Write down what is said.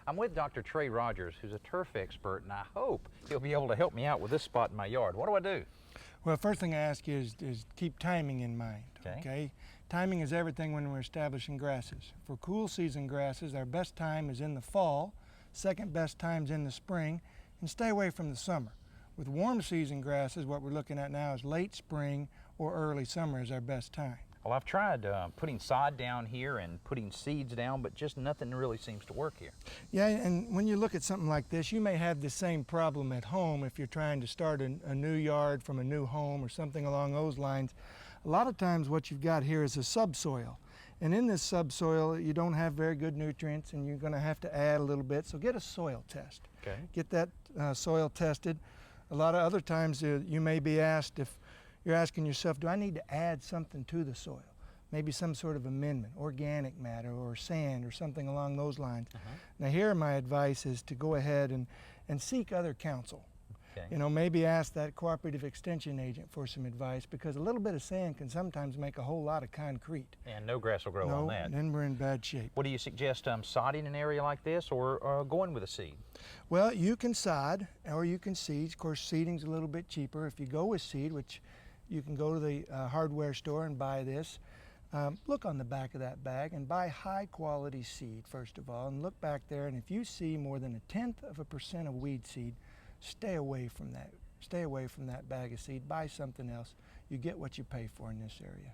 I'm with Dr. Trey Rogers, who's a turf expert, and I hope he'll be able to help me out with this spot in my yard. What do I do? Well, first thing I ask you is keep timing in mind, okay? Timing is everything when we're establishing grasses. For cool season grasses, our best time is in the fall, second best time's in the spring, and stay away from the summer. With warm season grasses, what we're looking at now is late spring or early summer is our best time. Well, I've tried putting sod down here and putting seeds down, but just nothing really seems to work here. Yeah, and when you look at something like this, you may have the same problem at home if you're trying to start a new yard from a new home or something along those lines. A lot of times what you've got here is a subsoil. And in this subsoil, you don't have very good nutrients and you're going to have to add a little bit. So get a soil test. Okay. Get that soil tested. A lot of other times you may be asked, if you're asking yourself, do I need to add something to the soil? Maybe some sort of amendment, organic matter or sand or something along those lines. Now here my advice is to go ahead and seek other counsel. Okay. You know, maybe ask that cooperative extension agent for some advice, because a little bit of sand can sometimes make a whole lot of concrete. And no grass will grow on that. Then we're in bad shape. What do you suggest, sodding an area like this or going with a seed? Well, you can sod or you can seed. Of course, seeding's a little bit cheaper. If you go with seed, which you can go to the hardware store and buy this, look on the back of that bag and buy high quality seed first of all, and look back there, and if you see more than 0.1% of weed seed, stay away from that. Stay away from that bag of seed. Buy something else. You get what you pay for in this area.